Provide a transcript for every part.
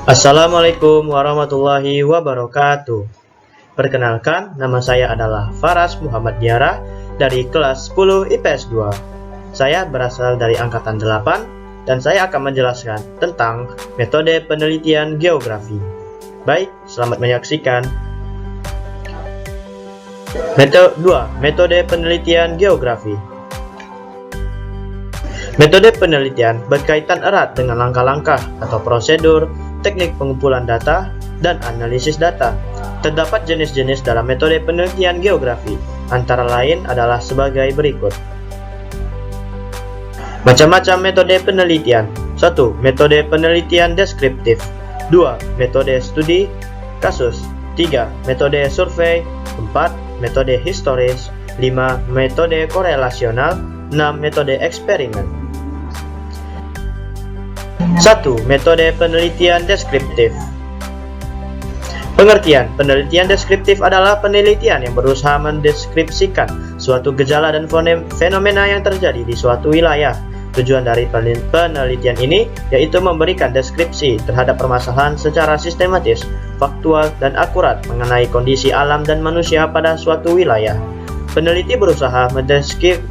Assalamualaikum warahmatullahi wabarakatuh. Perkenalkan, nama saya adalah Faras Muhammad Diara dari kelas 10 IPS 2. Saya berasal dari angkatan 8 dan saya akan menjelaskan tentang metode penelitian geografi. Baik, selamat menyaksikan. Metode 2. Metode penelitian geografi. Metode penelitian berkaitan erat dengan langkah-langkah atau prosedur, teknik pengumpulan data, dan analisis data. Terdapat jenis-jenis dalam metode penelitian geografi, antara lain adalah sebagai berikut. Macam-macam metode penelitian. 1. Metode penelitian deskriptif. 2. Metode studi kasus. 3. Metode survei. 4. Metode historis. 5. Metode korelasional. 6. Metode eksperimen. 1. Metode penelitian deskriptif. Pengertian. Penelitian deskriptif adalah penelitian yang berusaha mendeskripsikan suatu gejala dan fenomena yang terjadi di suatu wilayah. Tujuan dari penelitian ini yaitu memberikan deskripsi terhadap permasalahan secara sistematis, faktual, dan akurat mengenai kondisi alam dan manusia pada suatu wilayah. Peneliti berusaha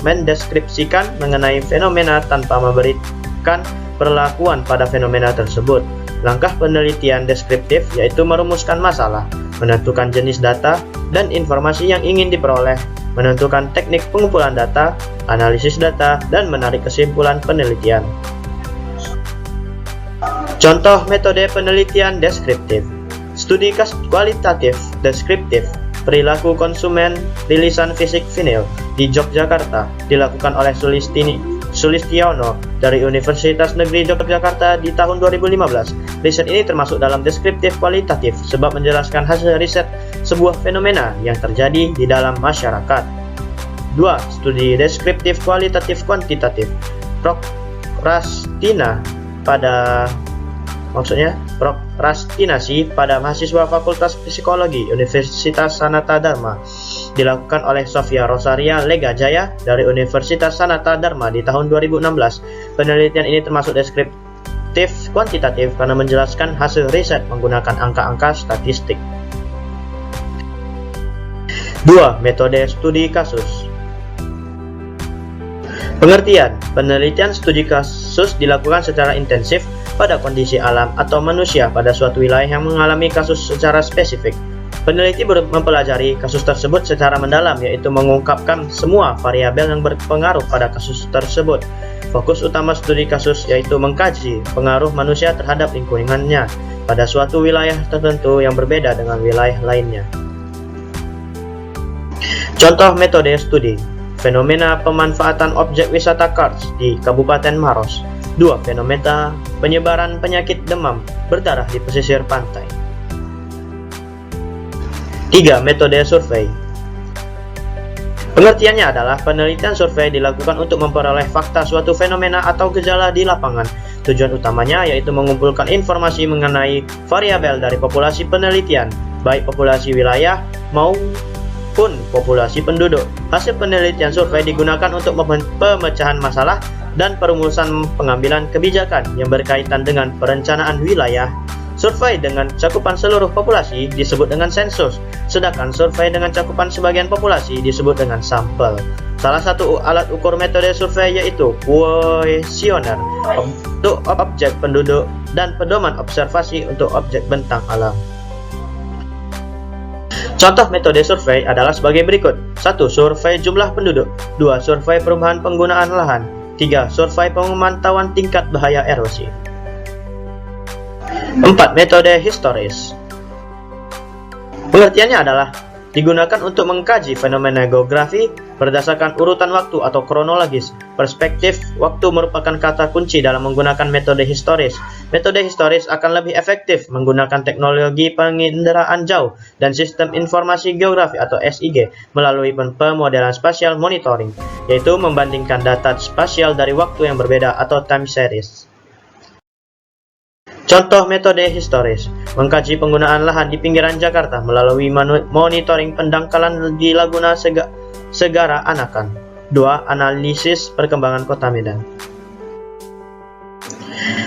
mendeskripsikan mengenai fenomena tanpa memberikan perlakuan pada fenomena tersebut. Langkah penelitian deskriptif yaitu merumuskan masalah, menentukan jenis data dan informasi yang ingin diperoleh, menentukan teknik pengumpulan data, analisis data, dan menarik kesimpulan penelitian. Contoh metode penelitian deskriptif. Studi kualitatif deskriptif. Perilaku konsumen rilisan fisik vinil di Yogyakarta dilakukan oleh Sulistiono dari Universitas Negeri Yogyakarta di tahun 2015. Riset ini termasuk dalam deskriptif kualitatif sebab menjelaskan hasil riset sebuah fenomena yang terjadi di dalam masyarakat. 2. Studi deskriptif kualitatif kuantitatif. Prokrastinasi pada mahasiswa Fakultas Psikologi Universitas Sanata Dharma dilakukan oleh Sofia Rosaria Legajaya dari Universitas Sanata Dharma di tahun 2016. Penelitian ini termasuk deskriptif kuantitatif karena menjelaskan hasil riset menggunakan angka-angka statistik. 2. Metode studi kasus. Pengertian. Penelitian studi kasus dilakukan secara intensif pada kondisi alam atau manusia pada suatu wilayah yang mengalami kasus secara spesifik. Peneliti mempelajari kasus tersebut secara mendalam, yaitu mengungkapkan semua variabel yang berpengaruh pada kasus tersebut. Fokus utama studi kasus yaitu mengkaji pengaruh manusia terhadap lingkungannya pada suatu wilayah tertentu yang berbeda dengan wilayah lainnya. Contoh metode studi. Fenomena pemanfaatan objek wisata karst di Kabupaten Maros. 2. Fenomena penyebaran penyakit demam berdarah di pesisir pantai. 3. Metode survei. Pengertiannya adalah penelitian survei dilakukan untuk memperoleh fakta suatu fenomena atau gejala di lapangan. Tujuan utamanya yaitu mengumpulkan informasi mengenai variabel dari populasi penelitian, baik populasi wilayah maupun populasi penduduk. Hasil penelitian survei digunakan untuk pemecahan masalah dan perumusan pengambilan kebijakan yang berkaitan dengan perencanaan wilayah. Survei dengan cakupan seluruh populasi disebut dengan sensus, sedangkan survei dengan cakupan sebagian populasi disebut dengan sampel. Salah satu alat ukur metode survei yaitu kuesioner untuk objek penduduk dan pedoman observasi untuk objek bentang alam. Contoh metode survei adalah sebagai berikut. 1. Survei jumlah penduduk. 2. Survei perubahan penggunaan lahan. 3. Survei pemantauan tingkat bahaya erosi. 4. Metode historis. Pengertiannya adalah digunakan untuk mengkaji fenomena geografi berdasarkan urutan waktu atau kronologis. Perspektif waktu merupakan kata kunci dalam menggunakan metode historis. Metode historis akan lebih efektif menggunakan teknologi penginderaan jauh dan sistem informasi geografi atau SIG melalui pemodelan spasial monitoring, yaitu membandingkan data spasial dari waktu yang berbeda atau time series. Contoh metode historis. Mengkaji penggunaan lahan di pinggiran Jakarta melalui monitoring pendangkalan di Laguna Segara Anakan. 2. Analisis perkembangan kota Medan.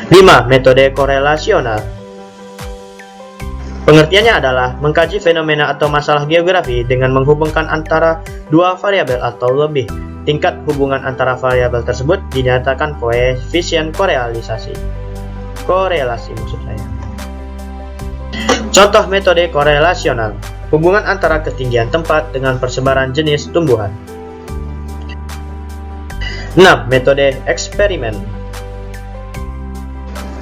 5. Metode korelasional. Pengertiannya adalah mengkaji fenomena atau masalah geografi dengan menghubungkan antara dua variabel atau lebih. Tingkat hubungan antara variabel tersebut dinyatakan koefisien korelasi maksud saya. Contoh metode korelasional: hubungan antara ketinggian tempat dengan persebaran jenis tumbuhan. 6. Metode eksperimen.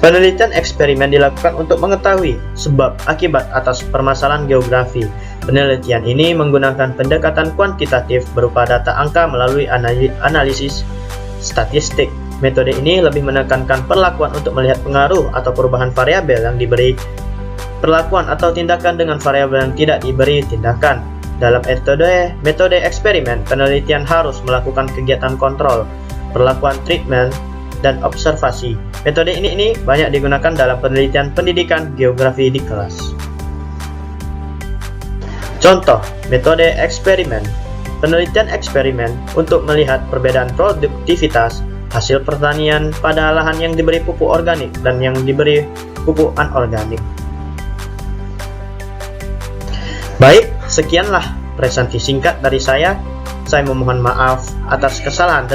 Penelitian eksperimen dilakukan untuk mengetahui sebab akibat atas permasalahan geografi. Penelitian ini menggunakan pendekatan kuantitatif berupa data angka melalui analisis statistik. Metode ini lebih menekankan perlakuan untuk melihat pengaruh atau perubahan variabel yang diberi perlakuan atau tindakan dengan variabel yang tidak diberi tindakan. Dalam metode eksperimen, penelitian harus melakukan kegiatan kontrol, perlakuan treatment, dan observasi. Metode ini banyak digunakan dalam penelitian pendidikan geografi di kelas. Contoh metode eksperimen. Penelitian eksperimen untuk melihat perbedaan produktivitas hasil pertanian pada lahan yang diberi pupuk organik dan yang diberi pupuk anorganik. Baik, sekianlah presentasi singkat dari saya. Saya memohon maaf atas kesalahan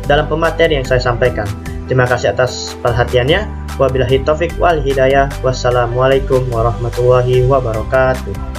dalam pemateri yang saya sampaikan. Terima kasih atas perhatiannya. Wabillahi taufik wal hidayah. Wassalamualaikum warahmatullahi wabarakatuh.